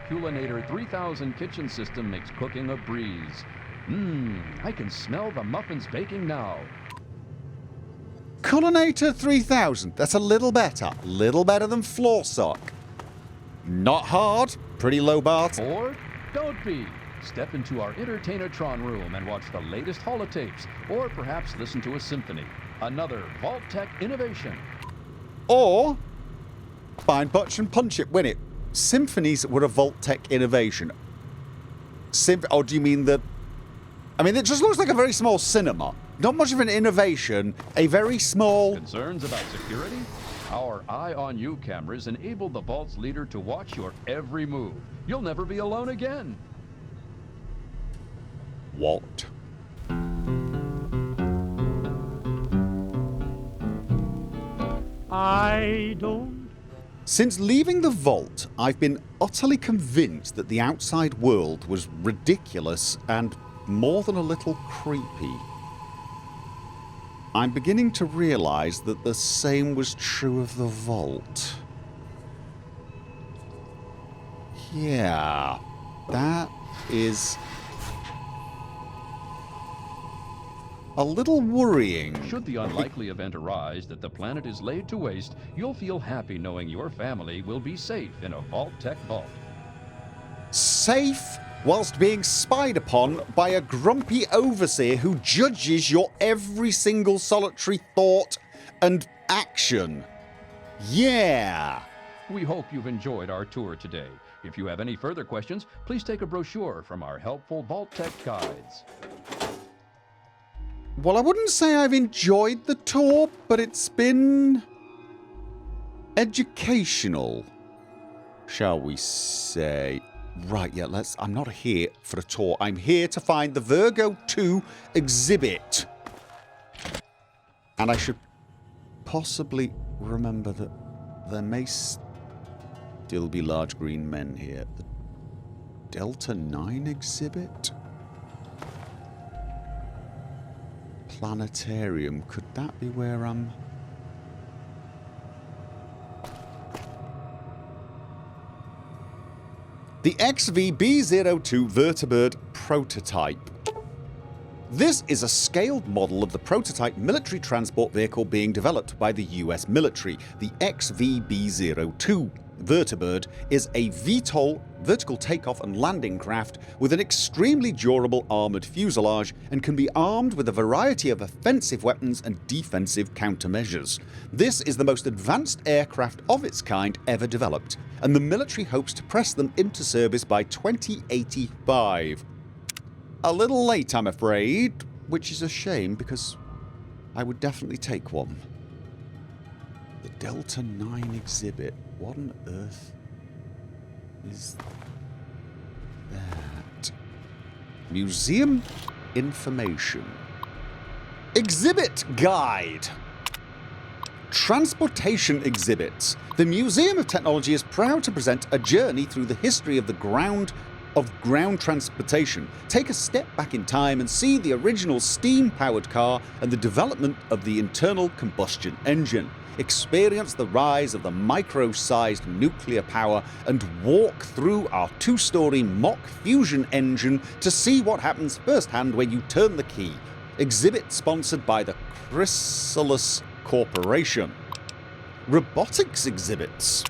Culinator 3000 kitchen system makes cooking a breeze. I can smell the muffins baking now. Culinator 3000. That's a little better. Little better than Floorsock. Not hard. Pretty low bar. Or don't be. Step into our Entertainatron room and watch the latest holotapes, or perhaps listen to a symphony. Another Vault-Tec innovation. Or find Butch and punch it, win it. Symphonies were a Vault-Tec innovation. Or do you mean that... I mean, it just looks like a very small cinema. Not much of an innovation. A very small... Concerns about security? Our Eye on You cameras enable the Vault's leader to watch your every move. You'll never be alone again. What? I don't... Since leaving the vault, I've been utterly convinced that the outside world was ridiculous and more than a little creepy. I'm beginning to realise that the same was true of the vault. Yeah, that is a little worrying. Should the unlikely event arise that the planet is laid to waste, you'll feel happy knowing your family will be safe in a Vault-Tec vault. Safe whilst being spied upon by a grumpy overseer who judges your every single solitary thought and action. Yeah. We hope you've enjoyed our tour today. If you have any further questions, please take a brochure from our helpful Vault-Tec guides. Well, I wouldn't say I've enjoyed the tour, but it's been educational, shall we say. Right, yeah, I'm not here for a tour. I'm here to find the Virgo 2 exhibit. And I should possibly remember that there may still be large green men here. The Delta 9 exhibit? Planetarium. Could that be where I'm... The XVB02 Vertibird prototype. This is a scaled model of the prototype military transport vehicle being developed by the US military. The XVB02 Vertibird is a VTOL vertical takeoff and landing craft with an extremely durable armoured fuselage and can be armed with a variety of offensive weapons and defensive countermeasures. This is the most advanced aircraft of its kind ever developed, and the military hopes to press them into service by 2085. A little late, I'm afraid, which is a shame because I would definitely take one. The Delta 9 exhibit. What on earth is that? Museum information. Exhibit guide. Transportation exhibits. The Museum of Technology is proud to present a journey through the history of ground transportation. Take a step back in time and see the original steam-powered car and the development of the internal combustion engine. Experience the rise of the micro-sized nuclear power and walk through our 2-story mock fusion engine to see what happens firsthand when you turn the key. Exhibit sponsored by the Chrysalis Corporation. Robotics exhibits.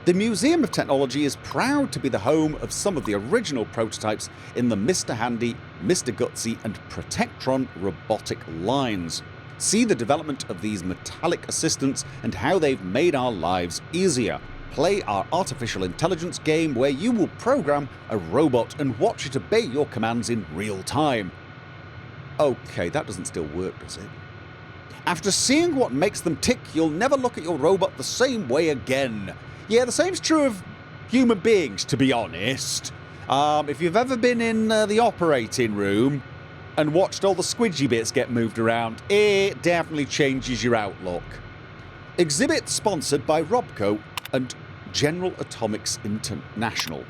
The Museum of Technology is proud to be the home of some of the original prototypes in the Mr. Handy, Mr. Gutsy and Protectron robotic lines. See the development of these metallic assistants and how they've made our lives easier. Play our artificial intelligence game where you will program a robot and watch it obey your commands in real time. Okay, that doesn't still work, does it? After seeing what makes them tick, you'll never look at your robot the same way again. Yeah, the same's true of human beings, to be honest. If you've ever been in the operating room and watched all the squidgy bits get moved around, it definitely changes your outlook. Exhibit sponsored by Robco and General Atomics International.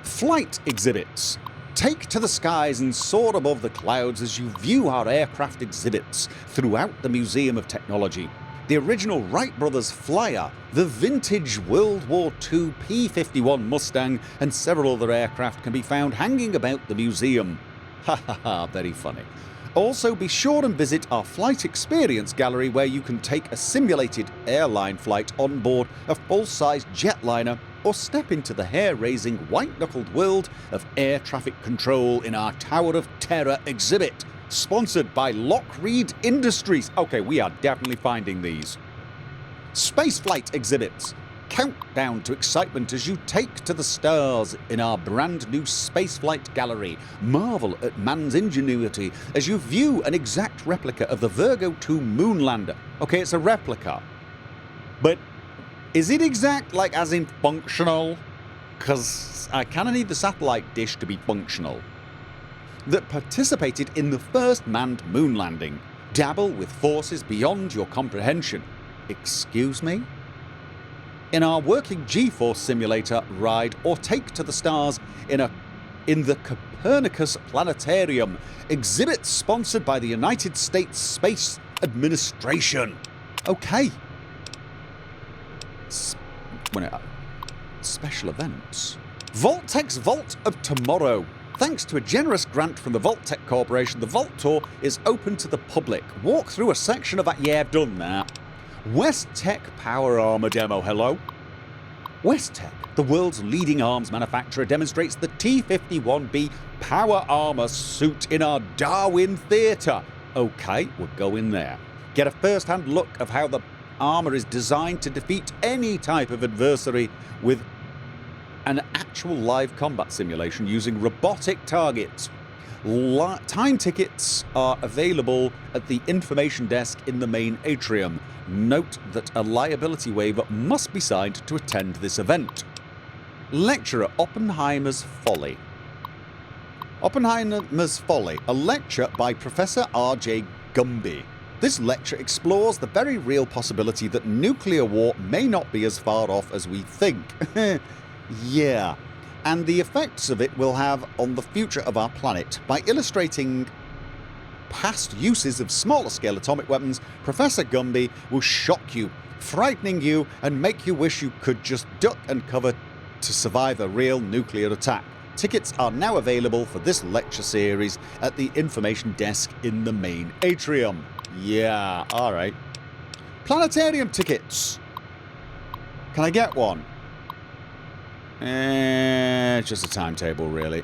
Flight exhibits. Take to the skies and soar above the clouds as you view our aircraft exhibits throughout the Museum of Technology. the original Wright Brothers Flyer, the vintage World War II P-51 Mustang, and several other aircraft can be found hanging about the museum. Ha ha ha, very funny. Also, be sure and visit our Flight Experience Gallery, where you can take a simulated airline flight on board a full-sized jetliner or step into the hair-raising, white-knuckled world of air traffic control in our Tower of Terror exhibit, sponsored by Lockreed Industries. Okay, we are definitely finding these. Spaceflight exhibits. Countdown to excitement as you take to the stars in our brand new Spaceflight Gallery. Marvel at man's ingenuity as you view an exact replica of the Virgo 2 moonlander. Okay, it's a replica. But is it exact, like as in functional? Because I kind of need the satellite dish to be functional. That participated in the first manned moon landing. Dabble with forces beyond your comprehension. Excuse me? In our working G-Force simulator, ride or take to the stars in the Copernicus Planetarium, exhibit sponsored by the United States Space Administration. Okay. Special events. Vault-Tech's Vault of Tomorrow. Thanks to a generous grant from the Vault-Tech Corporation, the Vault Tour is open to the public. Walk through a section of that. Yeah, I've done that. West-Tech Power Armor Demo. Hello? West-Tech, the world's leading arms manufacturer, demonstrates the T-51B Power Armor suit in our Darwin Theatre. Okay, we're going there. Get a first-hand look of how the armor is designed to defeat any type of adversary with an actual live combat simulation using robotic targets. Time tickets are available at the information desk in the main atrium. Note that a liability waiver must be signed to attend this event. Lecturer Oppenheimer's Folly. Oppenheimer's Folly, a lecture by Professor R.J. Gumby. This lecture explores the very real possibility that nuclear war may not be as far off as we think. Yeah. And the effects of it will have on the future of our planet. By illustrating past uses of smaller scale atomic weapons, Professor Gumby will shock you, frightening you, and make you wish you could just duck and cover to survive a real nuclear attack. Tickets are now available for this lecture series at the information desk in the main atrium. Yeah, alright. Planetarium tickets. Can I get one? Just a timetable, really.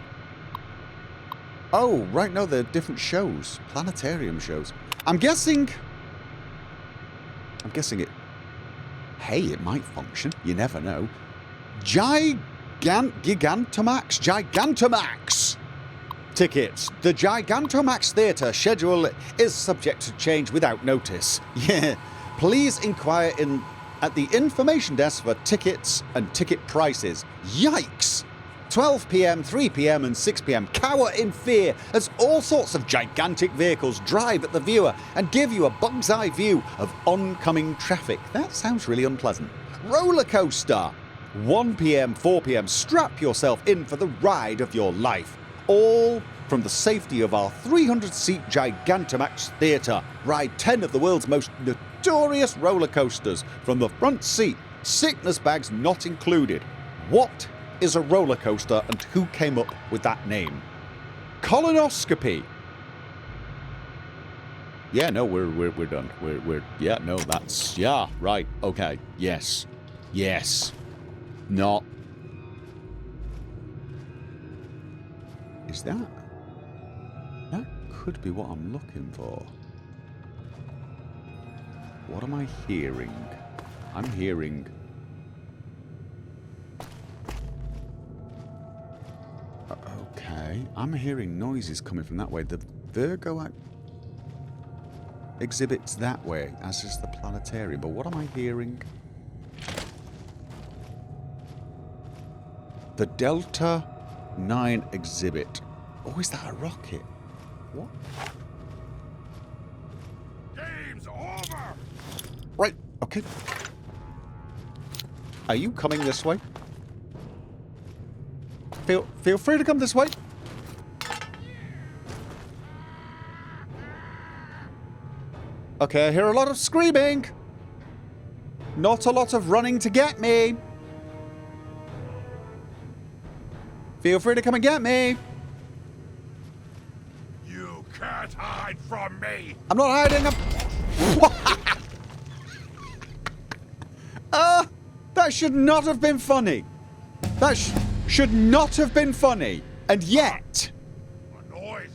Oh, right, no, they're different shows. Planetarium shows. I'm guessing it... Hey, it might function. You never know. Gigantamax tickets. The Gigantamax Theatre schedule is subject to change without notice. Yeah. Please inquire at the information desk for tickets and ticket prices. Yikes! 12 p.m, 3 p.m, and 6 p.m. Cower in fear as all sorts of gigantic vehicles drive at the viewer and give you a bug's eye view of oncoming traffic. That sounds really unpleasant. Roller coaster. 1 p.m, 4 p.m. Strap yourself in for the ride of your life. All from the safety of our 300-seat Gigantamax Theatre. Ride 10 of the world's most notorious roller coasters from the front seat. Sickness bags not included. What is a roller coaster and who came up with that name? Colonoscopy. Yeah, no, we're done. Yeah, no, that's, yeah, right, okay, yes, not. Is that could be what I'm looking for. What am I hearing? I'm hearing... Okay, I'm hearing noises coming from that way. The Virgo exhibits that way, as is the Planetarium. But what am I hearing? The Delta 9 exhibit. Oh, is that a rocket? What? Game's over! Right, okay. Are you coming this way? Feel free to come this way. Okay, I hear a lot of screaming. Not a lot of running to get me. Feel free to come and get me. You can't hide from me. I'm not hiding. That should not have been funny. That should not have been funny. And yet... A noise.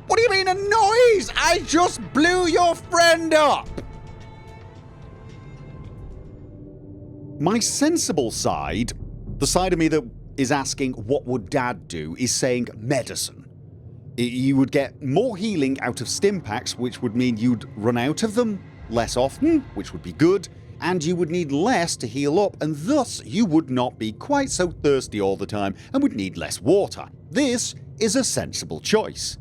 What do you mean a noise? I just blew your friend up. My sensible side, the side of me that is asking what would Dad do, is saying medicine. You would get more healing out of stim packs, which would mean you'd run out of them less often, which would be good, and you would need less to heal up, and thus you would not be quite so thirsty all the time and would need less water. This is a sensible choice.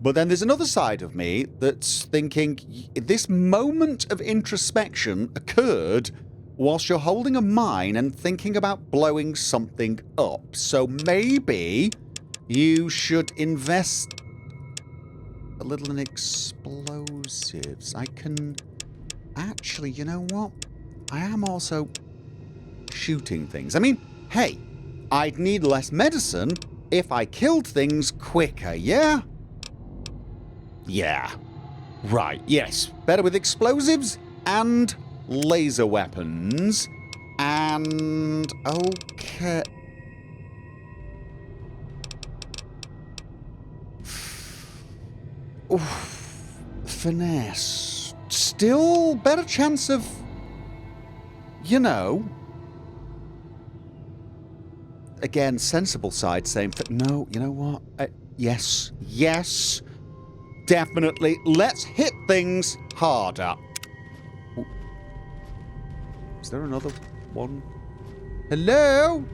But then there's another side of me that's thinking this moment of introspection occurred whilst you're holding a mine and thinking about blowing something up. So maybe you should invest a little in explosives. I can... Actually, you know what? I am also shooting things. I mean, hey, I'd need less medicine if I killed things quicker, yeah? Yeah. Right, yes. Better with explosives and laser weapons. And... okay... Oof. Finesse. Still better chance of... You know... Again, sensible side saying... No, you know what? Yes. Yes. Definitely. Let's hit things harder. Ooh. Is there another one? Hello?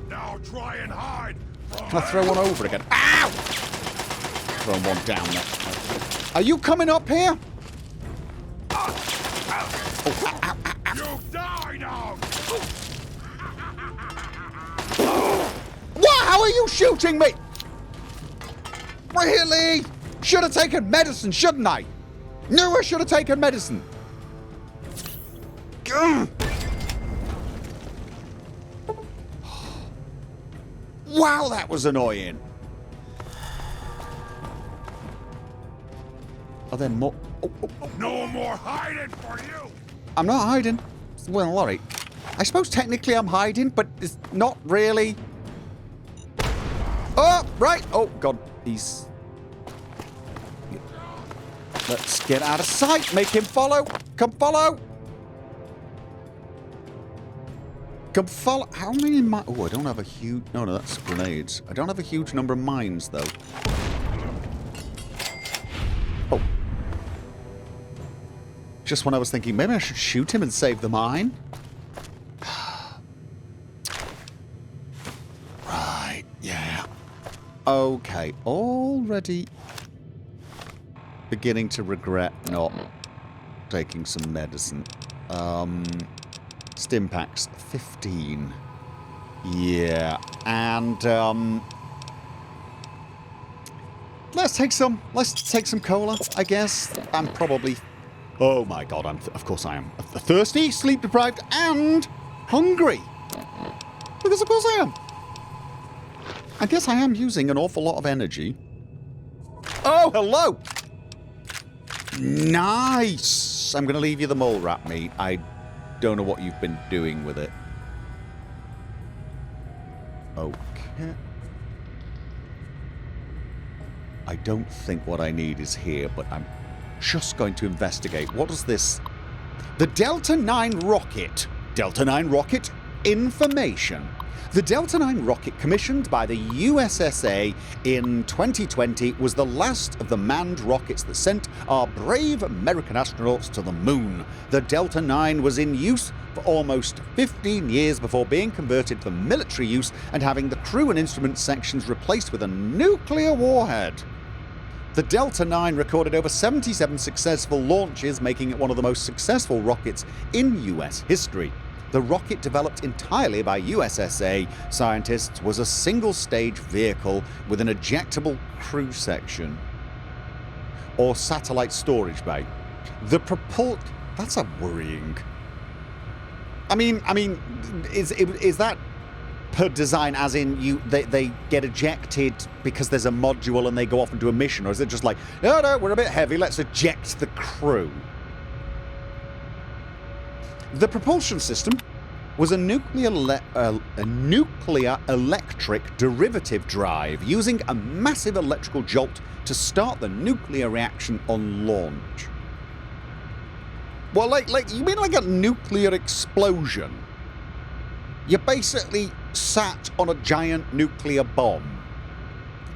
Now try and hide. Can I throw one over again? Ow! Throw one down there. Are you coming up here? You die now. What? How are you shooting me? Really? Should have taken medicine, shouldn't I? Knew I should have taken medicine. Ugh. Wow, that was annoying. Are there more? No more hiding for you. I'm not hiding. Well, alright. I suppose technically I'm hiding, but it's not really. Oh, right. Oh, God. He's... Let's get out of sight. Make him follow. Come follow. Come follow. How many mines? Oh, I don't have a huge... No, that's grenades. I don't have a huge number of mines, though. Oh. Just when I was thinking, maybe I should shoot him and save the mine. Right, yeah. Okay, already beginning to regret not taking some medicine. Stim packs, 15. Yeah, and let's take some cola, I guess. I'm probably... Oh my God, of course I am. Thirsty, sleep deprived, and hungry. Because of course I am. I guess I am using an awful lot of energy. Oh, hello! Nice! I'm going to leave you the mole rat meat. I don't know what you've been doing with it. Okay. I don't think what I need is here, but I'm just going to investigate. What is this? The Delta 9 rocket. Delta 9 rocket information. The Delta 9 rocket commissioned by the USSA in 2020 was the last of the manned rockets that sent our brave American astronauts to the moon. The Delta 9 was in use for almost 15 years before being converted for military use and having the crew and instrument sections replaced with a nuclear warhead. The Delta 9 recorded over 77 successful launches, making it one of the most successful rockets in US history. The rocket, developed entirely by USSA scientists, was a single-stage vehicle with an ejectable crew section or satellite storage bay. The That's a worrying. I mean, is that per design, as in they get ejected because there's a module and they go off and do a mission, or is it just like, no, we're a bit heavy, let's eject the crew? The propulsion system was a nuclear electric derivative drive using a massive electrical jolt to start the nuclear reaction on launch. Well, like you mean like a nuclear explosion? You basically sat on a giant nuclear bomb,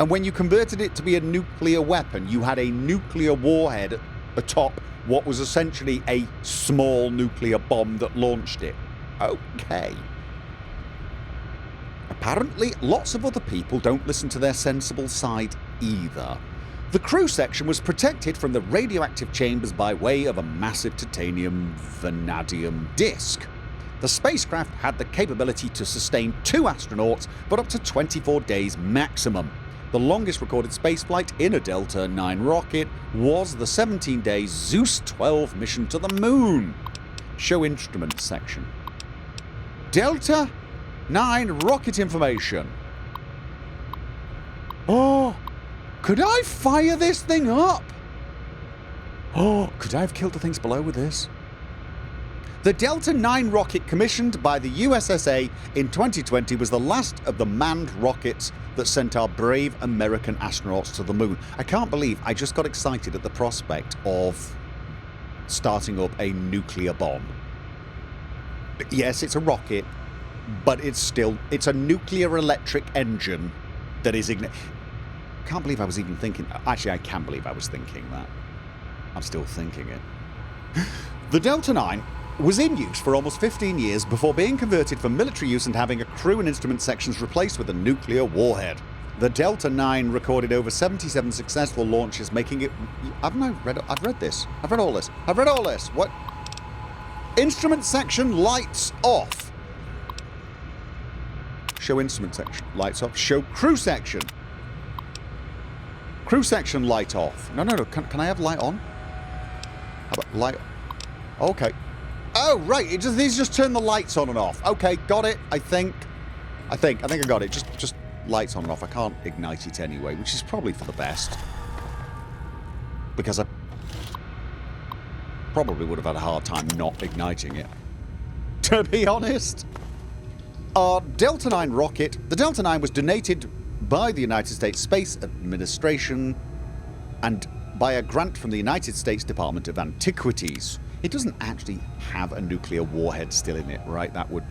and when you converted it to be a nuclear weapon, you had a nuclear warhead atop what was essentially a small nuclear bomb that launched it. Okay. Apparently, lots of other people don't listen to their sensible side either. The crew section was protected from the radioactive chambers by way of a massive titanium vanadium disc. The spacecraft had the capability to sustain 2 astronauts for up to 24 days maximum. The longest recorded spaceflight in a Delta IX rocket was the 17-day Zeus 12 mission to the moon. Show instruments section. Delta IX rocket information. Oh, could I fire this thing up? Oh, could I have killed the things below with this? The Delta IX rocket commissioned by the USSA in 2020 was the last of the manned rockets that sent our brave American astronauts to the moon. I can't believe I just got excited at the prospect of starting up a nuclear bomb. Yes, it's a rocket, but it's a nuclear electric engine that is Can't believe I was even thinking. Actually, I can believe I was thinking that. I'm still thinking it. The Delta IX was in use for almost 15 years before being converted for military use and having a crew and instrument sections replaced with a nuclear warhead. The Delta IX recorded over 77 successful launches, making it... I've read this. I've read all this. I've read all this. What? Instrument section lights off. Show instrument section lights off. Show crew section. Crew section light off. No. Can I have light on? How about light... Okay. Oh, right. These just turn the lights on and off. Okay, got it. I think I got it. Just lights on and off. I can't ignite it anyway, which is probably for the best. Because I probably would have had a hard time not igniting it. To be honest. Our Delta IX rocket. The Delta IX was donated by the United States Space Administration and by a grant from the United States Department of Antiquities. It doesn't actually have a nuclear warhead still in it, right? That would...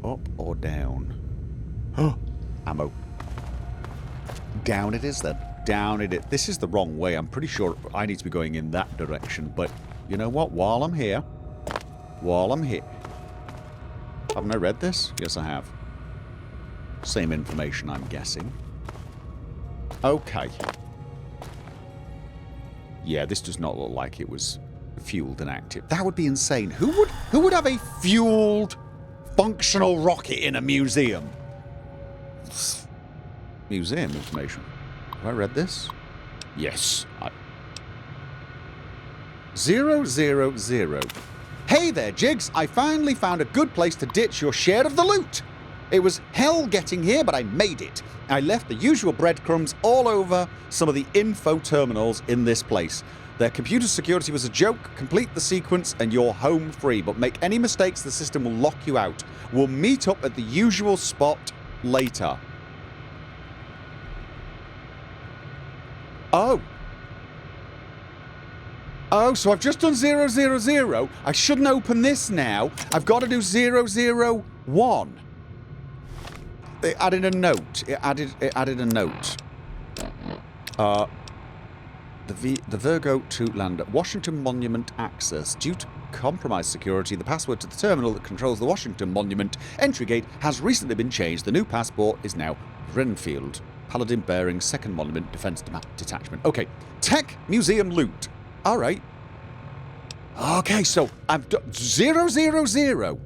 Up or down? Oh, ammo. Down it is then. Down it is. This is the wrong way. I'm pretty sure I need to be going in that direction. But you know what? While I'm here... Haven't I read this? Yes, I have. Same information, I'm guessing. Okay. Yeah, this does not look like it was fueled and active. That would be insane. Who would have a fueled, functional rocket in a museum? Museum information. Have I read this? Yes. 000. Hey there, Jigs. I finally found a good place to ditch your share of the loot. It was hell getting here, but I made it. I left the usual breadcrumbs all over some of the info terminals in this place. Their computer security was a joke. Complete the sequence and you're home free. But make any mistakes, the system will lock you out. We'll meet up at the usual spot later. Oh. Oh, so I've just done 000. I shouldn't open this now. I've got to do 001. It added a note. It added a note. The Virgo 2 lander. Washington Monument access. Due to compromised security, the password to the terminal that controls the Washington Monument entry gate has recently been changed. The new passport is now Renfield. Paladin bearing 2nd Monument Defense Detachment. Okay. Tech Museum loot. Alright. Okay, so I've done 000.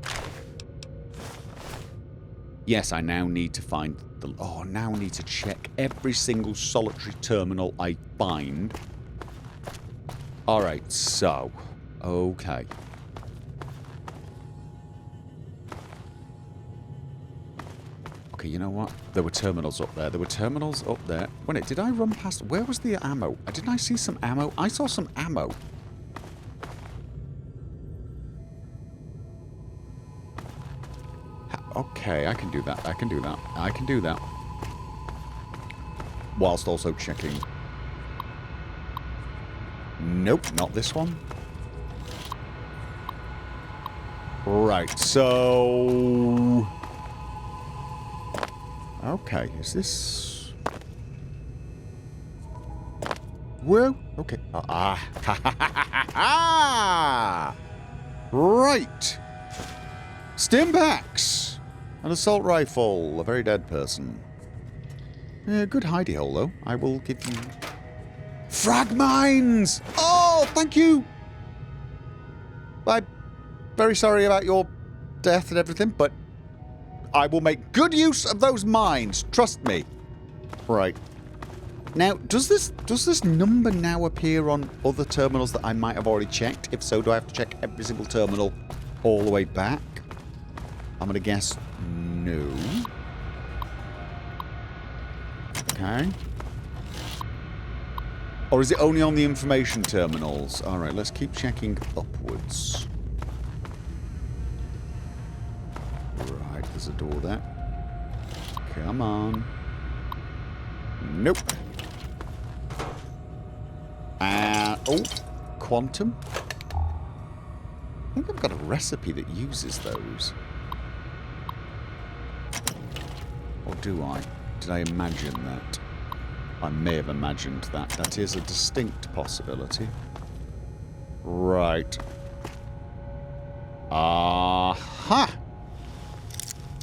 Yes, I now need to find the... Oh, now I need to check every single solitary terminal I find. Alright, so... Okay. Okay, you know what? There were terminals up there. There were terminals up there. Wait, did I run past... Where was the ammo? Didn't I see some ammo? I saw some ammo. Okay, I can do that. I can do that. I can do that. Whilst also checking... Nope, not this one. Right, so... Okay, is this... Whoa, okay. Right. Stimpaks. An assault rifle. A very dead person. Good hidey hole, though. I will give you... Frag mines! Oh, thank you! I'm very sorry about your death and everything, but I will make good use of those mines. Trust me. Right. Now, does this number now appear on other terminals that I might have already checked? If so, do I have to check every single terminal all the way back? I'm going to guess no. Okay. Or is it only on the information terminals? Alright, let's keep checking upwards. Right, there's a door there. Come on. Nope. Oh, quantum. I think I've got a recipe that uses those. Or do I? Did I imagine that? I may have imagined that. That is a distinct possibility. Right. Aha!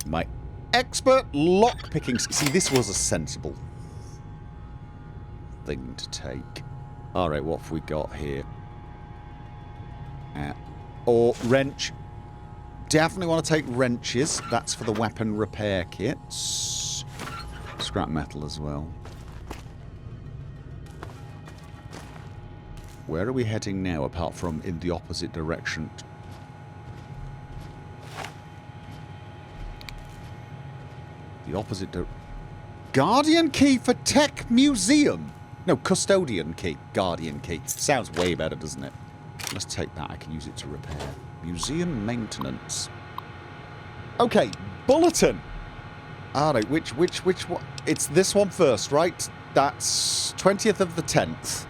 My expert lockpicking... See, this was a sensible thing to take. Alright, what have we got here? Or wrench. Definitely want to take wrenches. That's for the weapon repair kits. Scrap metal as well. Where are we heading now, apart from in the opposite direction? The opposite Guardian key for Tech Museum! No, custodian key. Guardian key. Sounds way better, doesn't it? Let's take that. I can use it to repair. Museum maintenance. Okay, bulletin! Alright, which one? It's this one first, right? That's 20th of the 10th.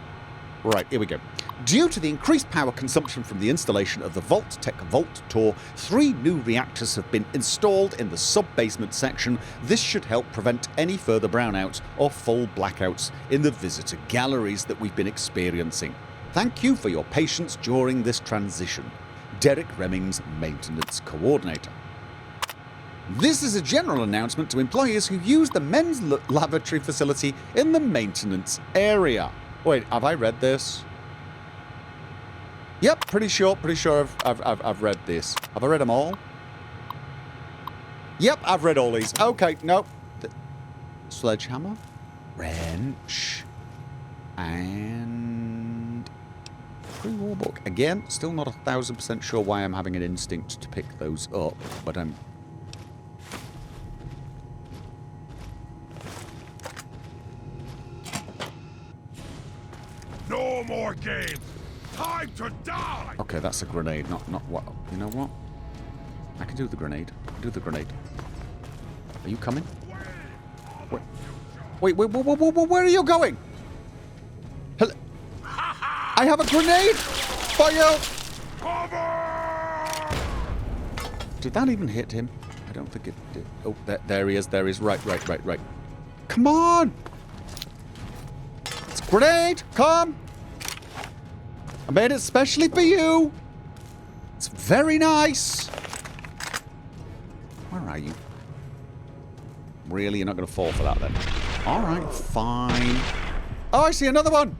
Right, here we go. Due to the increased power consumption from the installation of the Vault-Tec Vault Tour, 3 new reactors have been installed in the sub-basement section. This should help prevent any further brownouts or full blackouts in the visitor galleries that we've been experiencing. Thank you for your patience during this transition. Derek Remmings, Maintenance Coordinator. This is a general announcement to employees who use the men's lavatory facility in the maintenance area. Wait, have I read this? Yep, pretty sure I've read this. Have I read them all? Yep, I've read all these. Okay, nope. Sledgehammer, wrench, and pre-war book. Again, still not 1000% sure why I'm having an instinct to pick those up, but I'm... No more games! Time to die! Okay, that's a grenade, not what... You know what? I can do the grenade. Do the grenade. Are you coming? Wait, where are you going? Hello? I have a grenade! Fire! Cover! Did that even hit him? I don't think it did. Oh, there he is, there he is. Right. Come on! It's a grenade! Come! I made it specially for you! It's very nice! Where are you? Really? You're not going to fall for that then? Alright, fine. Oh, I see another one!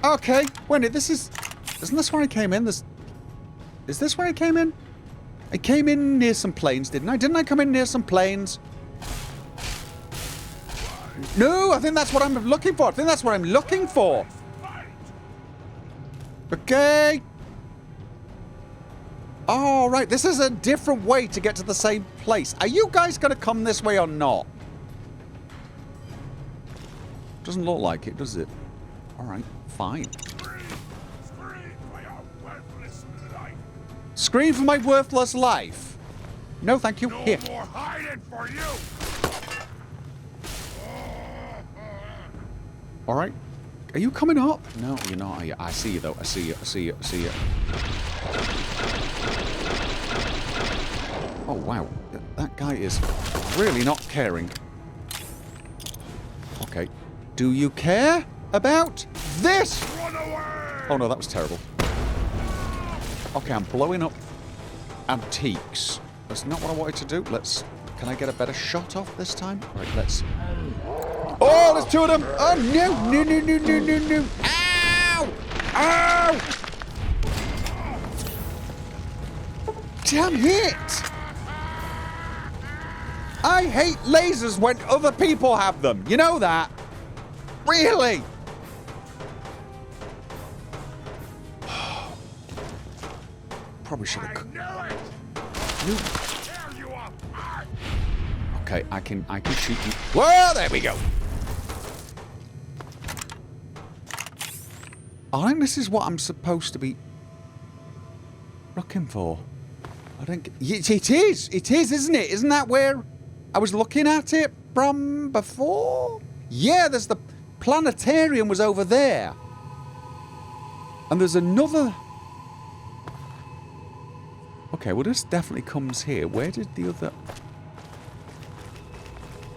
Okay, wait, this is... Isn't this where I came in? Is this where I came in? I came in near some planes, didn't I? Didn't I come in near some planes? No, I think that's what I'm looking for. I think that's what I'm looking for. Okay. All right, this is a different way to get to the same place. Are you guys going to come this way or not? Doesn't look like it, does it? All right, fine. Scream for my worthless life. No, thank you. Here. No more hiding for you. All right. Are you coming up? No, you're not. I see you, though. I see you. I see you. I see you. Oh, wow. That guy is really not caring. Okay. Do you care about this? Run away. Oh, no, that was terrible. Okay, I'm blowing up antiques. That's not what I wanted to do. Let's... Can I get a better shot off this time? Right, let's... Oh, there's two of them! Oh, no! No, no, no, no, no, no! Ow! Ow! Damn it! I hate lasers when other people have them. You know that? Really? Probably should have... You... Okay, I can shoot you. Well, there we go. I think this is what I'm supposed to be looking for. I think it is. It is, isn't it? Isn't that where I was looking at it from before? Yeah, there's the Planetarium was over there. And there's another... Okay, well, this definitely comes here. Where did the other...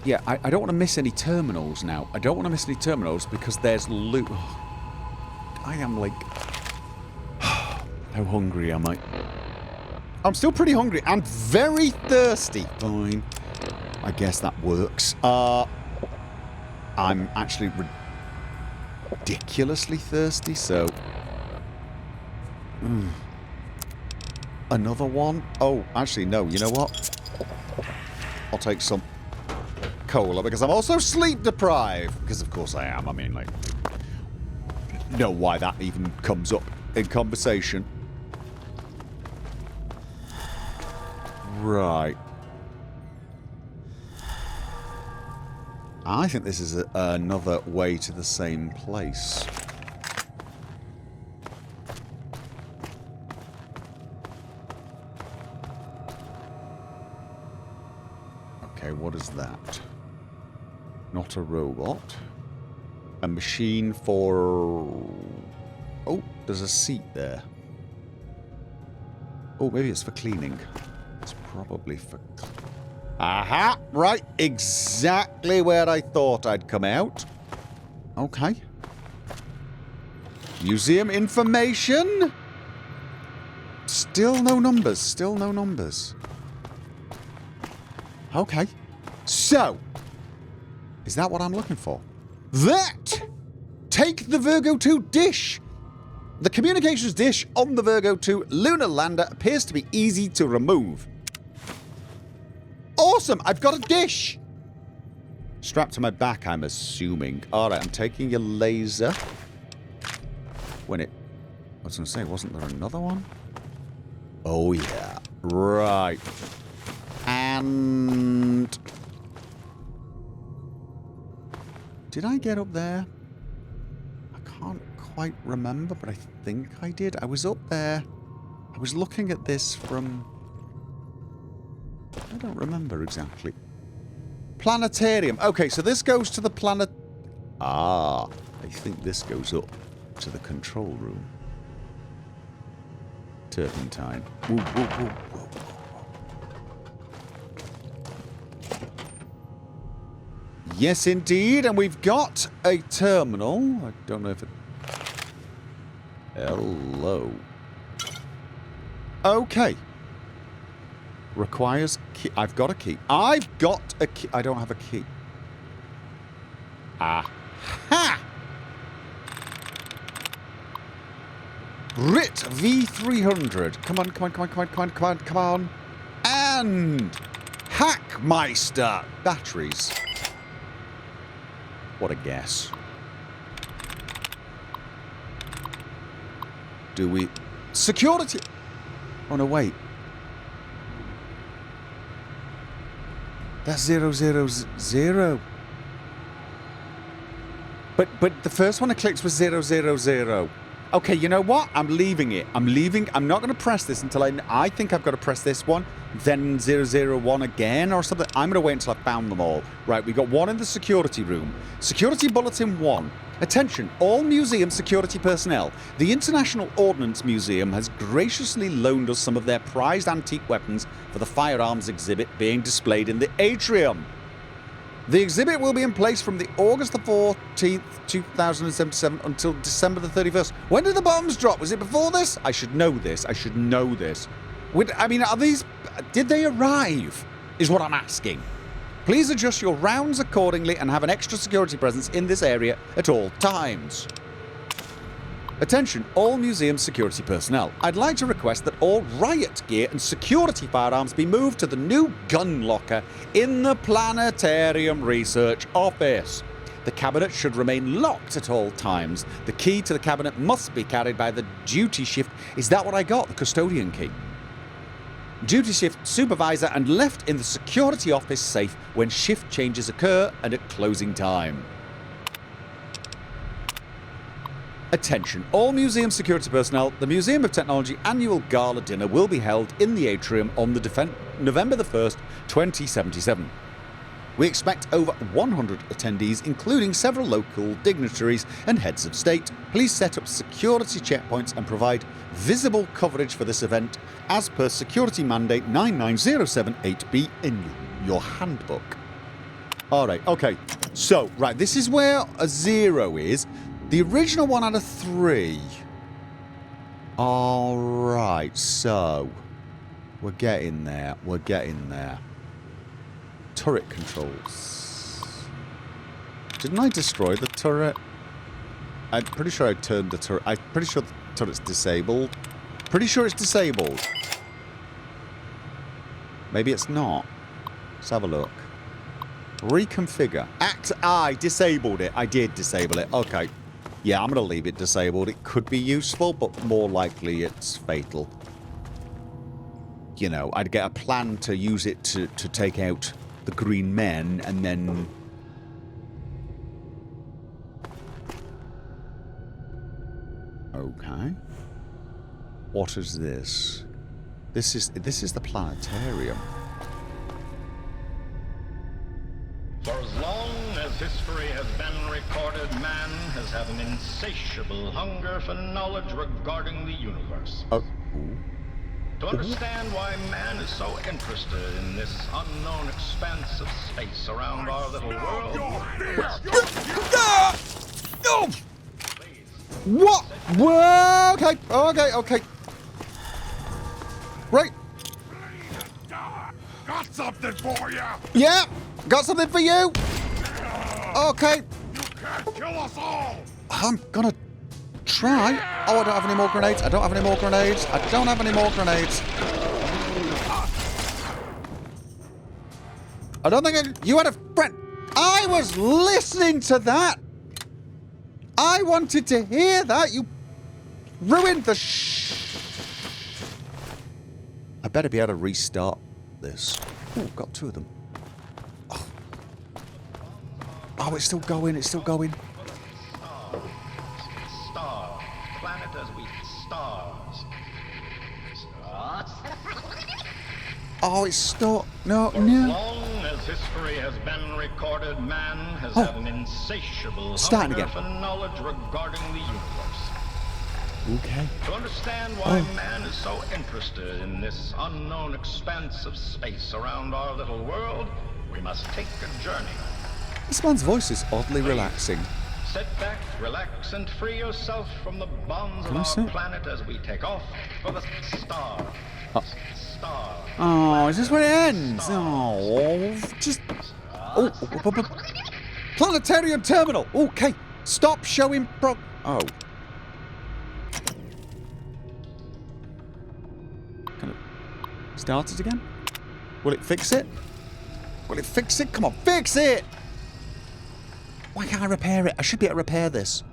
Yeah, I don't want to miss any terminals now. I don't want to miss any terminals because there's loot. Oh, I am like... How hungry am I? I'm still pretty hungry and very thirsty. Fine. I guess that works. I'm actually ridiculously thirsty, so... Another one? Oh, actually, no. You know what? I'll take some cola because I'm also sleep deprived. Because, of course, I am. I mean, like... know why that even comes up in conversation. Right. I think this is another way to the same place. Okay, what is that? Not a robot. A machine for... Oh, there's a seat there. Oh, maybe it's for cleaning. It's probably for... Aha! Right, exactly where I thought I'd come out. Okay. Museum information. Still no numbers. Still no numbers. Okay. So, is that what I'm looking for? That! Take the Virgo 2 dish! The communications dish on the Virgo 2 lunar lander appears to be easy to remove. Awesome! I've got a dish! Strapped to my back, I'm assuming. Alright, I'm taking your laser. When it... I was going to say, wasn't there another one? Oh, yeah. Right. And... Did I get up there? I can't quite remember, but I think I did. I was up there. I was looking at this from... I don't remember exactly. Planetarium. Okay, so this goes to the planet... Ah, I think this goes up to the control room. Turpentine. Whoa, whoa, whoa, whoa, whoa. Yes, indeed, and we've got a terminal. I don't know if it... Hello. Okay. Requires key. I've got a key. I've got a key. I don't have a key. Aha! RIT V300. Come on, come on, come on, come on, come on, come on, come on. And Hackmeister batteries. What a guess. Do we... Security... Oh, no, wait. That's 000. But the first one I clicked was 000. Okay, you know what? I'm leaving it. I'm leaving. I'm not going to press this until I think I've got to press this one, then 001 again or something. I'm going to wait until I've found them all. Right, we got one in the security room. Security Bulletin 1. Attention, all museum security personnel. The International Ordnance Museum has graciously loaned us some of their prized antique weapons for the firearms exhibit being displayed in the atrium. The exhibit will be in place from the August the 14th, 2077 until December the 31st. When did the bombs drop? Was it before this? I should know this. I should know this. I mean, are these... Did they arrive? Is what I'm asking. Please adjust your rounds accordingly and have an extra security presence in this area at all times. Attention, all museum security personnel. I'd like to request that all riot gear and security firearms be moved to the new gun locker in the Planetarium Research Office. The cabinet should remain locked at all times. The key to the cabinet must be carried by the duty shift. Is that what I got? The custodian key. Duty shift supervisor and left in the security office safe when shift changes occur and at closing time. Attention, all museum security personnel. The Museum of Technology annual gala dinner will be held in the atrium on the November the 1st, 2077. We expect over 100 attendees, including several local dignitaries and heads of state. Please set up security checkpoints and provide visible coverage for this event as per Security Mandate 99078B in your handbook. Alright, okay. So, right, this is where a 0 is. The original one had a 3. Alright, so... We're getting there. We're getting there. Turret controls. Didn't I destroy the turret? I'm pretty sure I turned the turret. I'm pretty sure the turret's disabled. Pretty sure it's disabled. Maybe it's not. Let's have a look. Reconfigure. I disabled it. I did disable it. Okay. Yeah, I'm going to leave it disabled. It could be useful, but more likely it's fatal. You know, I'd get a plan to use it to take out the green men, and then... Okay. What is this? This is the Planetarium. For as long as history has been recorded, man has had an insatiable hunger for knowledge regarding the universe. Oh. To understand why man is so interested in this unknown expanse of space around our little world... No! What? Whoa, okay, okay, okay. Right. Got something for you! Yeah, got something for you. Okay. You can't kill us all! I'm gonna try. Oh, I don't have any more grenades. I don't have any more grenades. I don't have any more grenades. I don't think you had a friend. I was listening to that. I wanted to hear that. You ruined the I better be able to restart this. Oh, got 2 of them. Oh, it's still going. It's still going. Star. Planet as we stars. Oh, it's stuck. No, For no. as long as history has been recorded, man has had an insatiable Starting hunger again. for knowledge regarding the universe. Okay. To understand why man is so interested in this unknown expanse of space around our little world, we must take a journey. This man's voice is oddly relaxing. Sit back, relax, and free yourself from the bonds of Can I our sit? planet as we take off for the star. Star. Oh, is this where it ends? Oh, just... Oh, Planetarium Terminal. Okay, stop showing Oh. Can it start it again? Will it fix it? Will it fix it? Come on, fix it! Why can't I repair it? I should be able to repair this.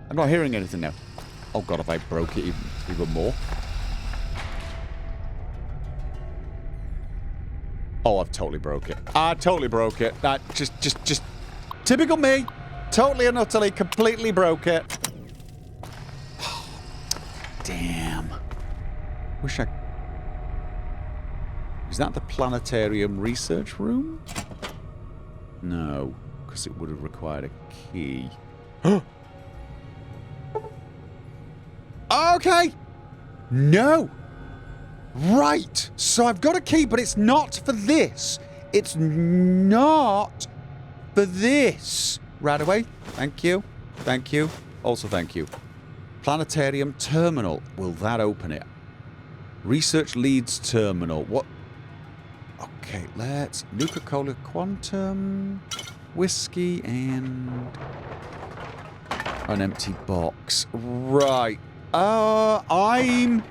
I'm not hearing anything now. Oh god, if I broke it even more. Oh, I've totally broke it. I totally broke it. That just typical me. Totally and utterly, completely broke it. Damn. Wish I... Is that the Planetarium research room? No, because it would have required a key. Okay. No. Right. So I've got a key, but it's not for this. It's not for this. Right away. Thank you. Thank you. Also thank you. Planetarium terminal. Will that open it? Research leads terminal. What? Okay, let's... Nuka-Cola Quantum, whiskey, and... an empty box. Right. I'm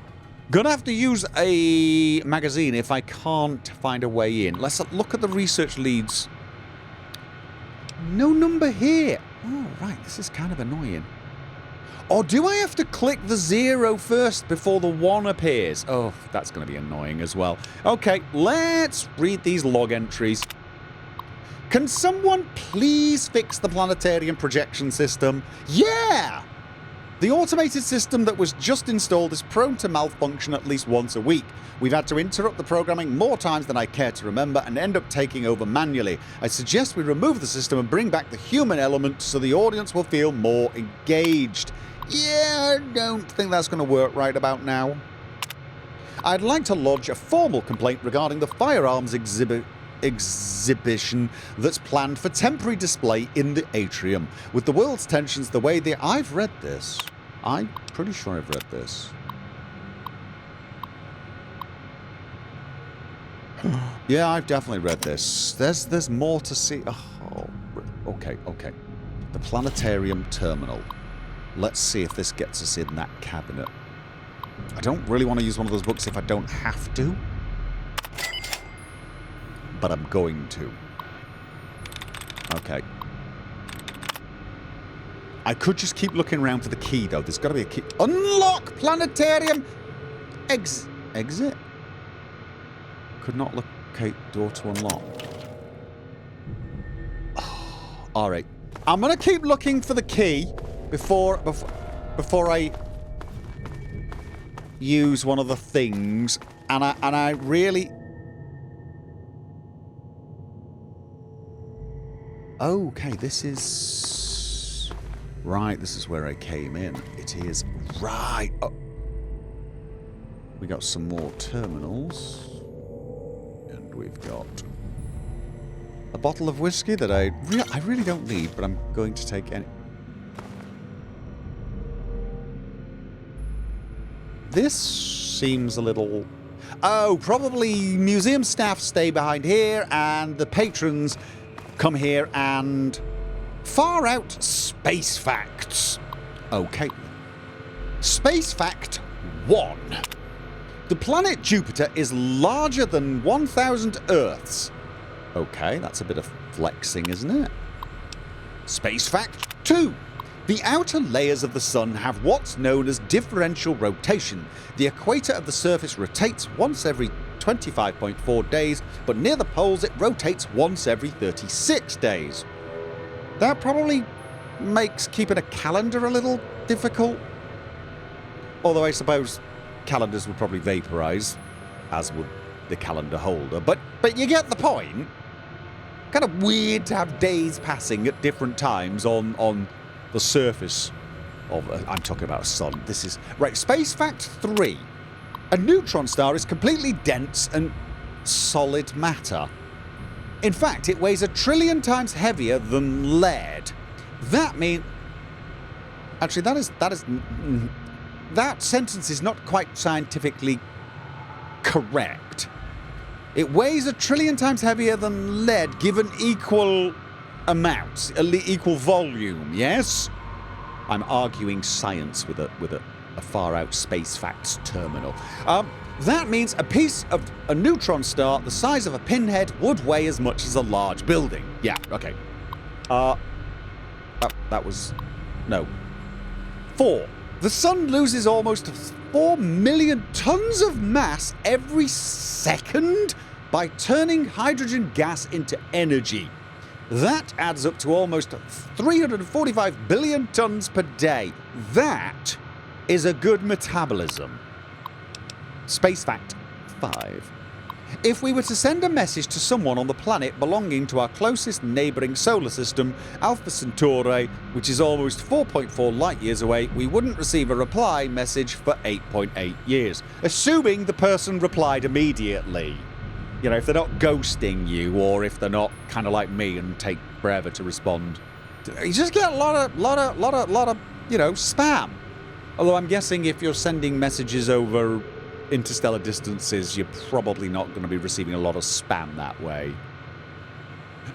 gonna have to use a magazine if I can't find a way in. Let's look at the research leads. No number here. Oh, right. This is kind of annoying. Or do I have to click the 0 first before the 1 appears? Oh, that's going to be annoying as well. Okay, let's read these log entries. Can someone please fix the Planetarium projection system? Yeah! The automated system that was just installed is prone to malfunction at least once a week. We've had to interrupt the programming more times than I care to remember and end up taking over manually. I suggest we remove the system and bring back the human element so the audience will feel more engaged. Yeah, I don't think that's going to work right about now. I'd like to lodge a formal complaint regarding the Firearms exhibition that's planned for temporary display in the atrium. With the world's tensions the way they... I've read this. I'm pretty sure I've read this. Yeah, I've definitely read this. There's more to see. Oh, okay. The Planetarium terminal. Let's see if this gets us in that cabinet. I don't really want to use one of those books if I don't have to. But I'm going to. Okay. I could just keep looking around for the key, though. There's got to be a key. Unlock Planetarium! Exit? Could not locate door to unlock. Oh, alright. I'm going to keep looking for the key before I use one of the things. And I really... Okay, this is... Right, this is where I came in. It is... Right. Oh. We got some more terminals. And we've got... a bottle of whiskey that I really don't need, but I'm going to take any... This seems a little... Oh, probably museum staff stay behind here, and the patrons come here and... Far out space facts. Okay. Space fact 1. The planet Jupiter is larger than 1,000 Earths. Okay, that's a bit of flexing, isn't it? Space fact 2. The outer layers of the sun have what's known as differential rotation. The equator of the surface rotates once every 25.4 days, but near the poles it rotates once every 36 days. That probably makes keeping a calendar a little difficult. Although I suppose calendars would probably vaporize, as would the calendar holder. But you get the point. Kind of weird to have days passing at different times on the surface of... I'm talking about a sun. This is... Right, space fact 3. A neutron star is completely dense and solid matter. In fact, it weighs 1 trillion times heavier than lead. That means... Actually, that sentence is not quite scientifically correct. It weighs 1 trillion times heavier than lead, given equal amounts, equal volume, yes? I'm arguing science with a far-out space facts terminal. That means a piece of a neutron star the size of a pinhead would weigh as much as a large building. Yeah, okay. Oh, that was... No. 4. The sun loses almost 4 million tons of mass every second by turning hydrogen gas into energy. That adds up to almost 345 billion tons per day. That is a good metabolism. Space fact 5. If we were to send a message to someone on the planet belonging to our closest neighbouring solar system, Alpha Centauri, which is almost 4.4 light years away, we wouldn't receive a reply message for 8.8 years. Assuming the person replied immediately. You know, if they're not ghosting you, or if they're not kind of like me and take forever to respond. You just get a lot of, you know, spam. Although I'm guessing if you're sending messages over interstellar distances, you're probably not going to be receiving a lot of spam that way.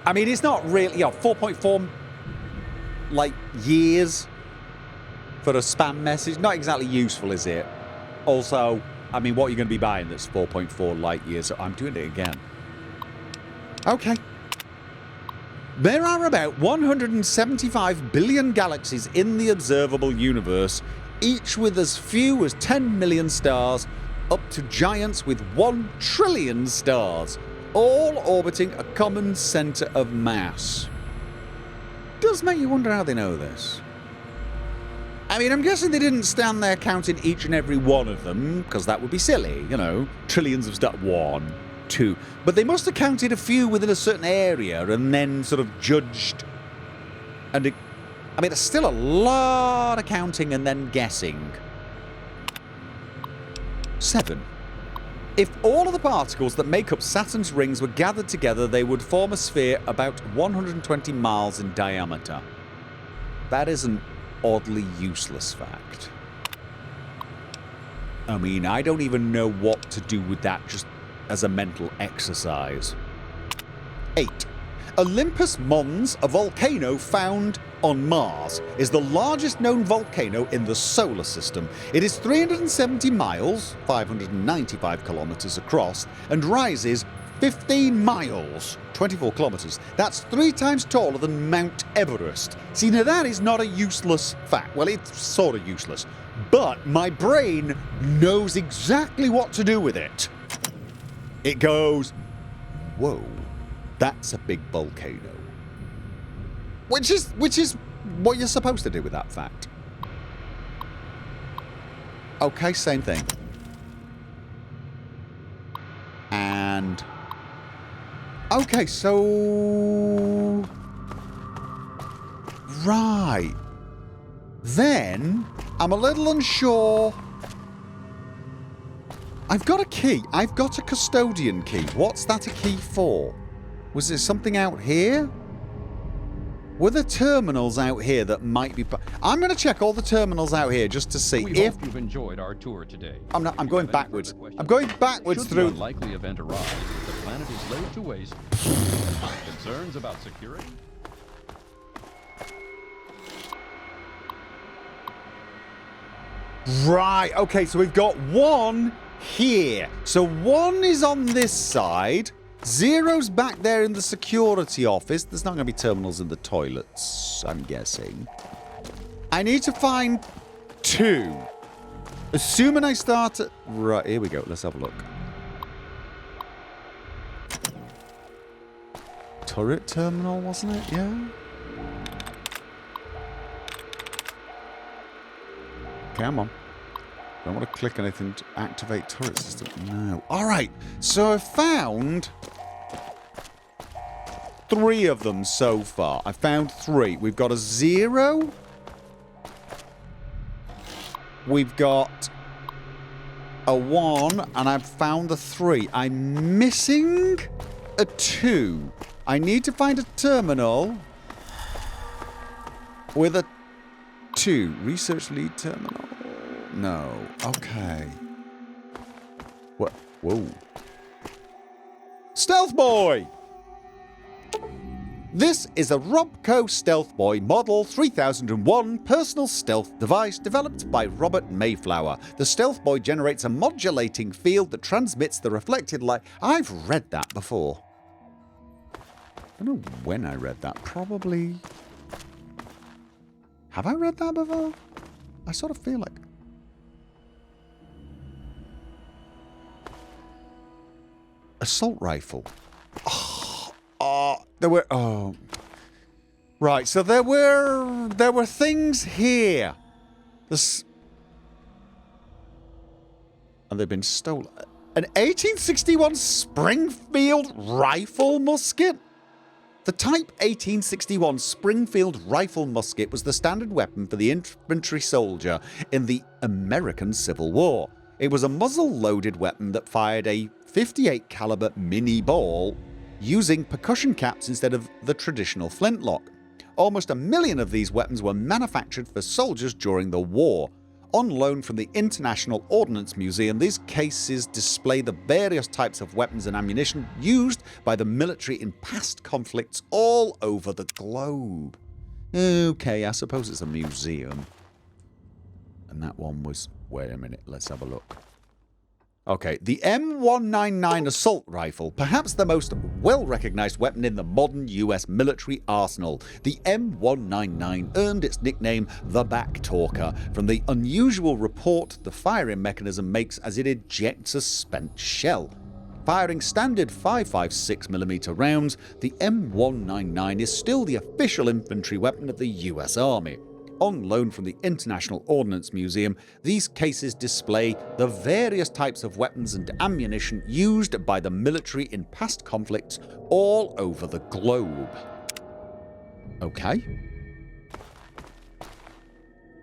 I mean, it's not really, you know, 4.4 like years for a spam message. Not exactly useful, is it? Also, I mean, what are you going to be buying that's 4.4 light years? So I'm doing it again. Okay. There are about 175 billion galaxies in the observable universe, each with as few as 10 million stars, up to giants with 1 trillion stars, all orbiting a common centre of mass. Does make you wonder how they know this. I mean, I'm guessing they didn't stand there counting each and every one of them, because that would be silly, you know. Trillions of stars. 1, 2. But they must have counted a few within a certain area and then sort of judged. And I mean, it's still a lot of counting and then guessing. 7. If all of the particles that make up Saturn's rings were gathered together, they would form a sphere about 120 miles in diameter. That is an oddly useless fact. I mean, I don't even know what to do with that just as a mental exercise. 8. Olympus Mons, a volcano found on Mars, is the largest known volcano in the solar system. It is 370 miles, 595 kilometers across, and rises 15 miles, 24 kilometers. That's 3 times taller than Mount Everest. See, now that is not a useless fact. Well, it's sort of useless. But my brain knows exactly what to do with it. It goes, whoa, that's a big volcano. Which is what you're supposed to do with that fact. Okay, same thing. And... okay, so... right. Then, I'm a little unsure. I've got a key. I've got a custodian key. What's that a key for? Was there something out here? Were there terminals out here that might be... I'm going to check all the terminals out here just to see we if... hope you've enjoyed our tour today. I'm going backwards. I'm going backwards through... Should the unlikely event arise that the planet is laid to waste, concerns about security? Right, okay, so we've got 1 here. So 1 is on this side. 0's back there in the security office. There's not going to be terminals in the toilets, I'm guessing. I need to find 2. Assuming I start at... right, here we go. Let's have a look. Turret terminal, wasn't it? Yeah. Come on. Don't want to click anything to activate turret system. No. Alright, so I've found 3 of them so far. I found 3. We've got a 0. We've got a 1. And I've found the 3. I'm missing a 2. I need to find a terminal with a 2. Research lead terminal. No. Okay. What? Whoa. Stealth boy! This is a Robco Stealth Boy Model 3001 personal stealth device developed by Robert Mayflower. The Stealth Boy generates a modulating field that transmits the reflected light. I've read that before. I don't know when I read that. Probably... Have I read that before? I sort of feel like... Assault rifle. Right, so there were things here. And they've been stolen. An 1861 Springfield rifle musket? The Type 1861 Springfield rifle musket was the standard weapon for the infantry soldier in the American Civil War. It was a muzzle-loaded weapon that fired a .58 caliber mini ball using percussion caps instead of the traditional flintlock. Almost 1 million of these weapons were manufactured for soldiers during the war. On loan from the International Ordnance Museum, these cases display the various types of weapons and ammunition used by the military in past conflicts all over the globe. Okay, I suppose it's a museum. And that one was... Wait a minute, let's have a look. Okay, the M199 assault rifle, perhaps the most well-recognized weapon in the modern US military arsenal. The M199 earned its nickname the Back Talker from the unusual report the firing mechanism makes as it ejects a spent shell. Firing standard 5.56mm rounds, the M199 is still the official infantry weapon of the US Army. On loan from the International Ordnance Museum, these cases display the various types of weapons and ammunition used by the military in past conflicts all over the globe. Okay.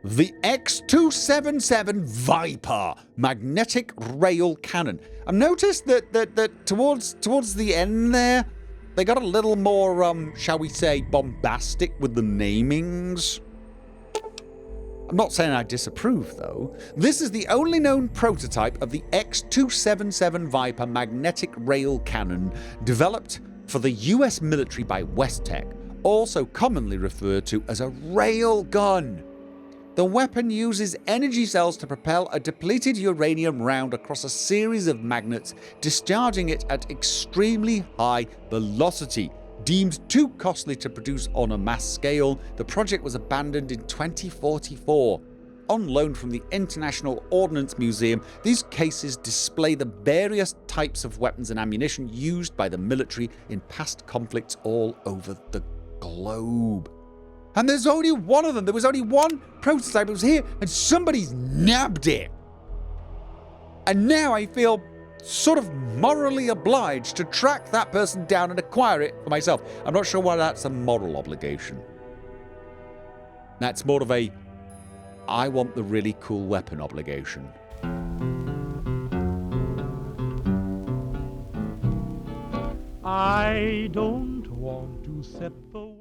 The X277 Viper magnetic rail cannon. I've noticed that towards the end there, they got a little more, shall we say, bombastic with the namings. I'm not saying I disapprove, though. This is the only known prototype of the X277 Viper magnetic rail cannon developed for the US military by Westech, also commonly referred to as a rail gun. The weapon uses energy cells to propel a depleted uranium round across a series of magnets, discharging it at extremely high velocity. Deemed too costly to produce on a mass scale, the project was abandoned in 2044. On loan from the International Ordnance Museum, these cases display the various types of weapons and ammunition used by the military in past conflicts all over the globe. And there's only one of them. There was only one prototype. It was here, and somebody's nabbed it. And now I feel sort of morally obliged to track that person down and acquire it for myself. I'm not sure why that's a moral obligation. That's more of a, I want the really cool weapon obligation. I don't want to set the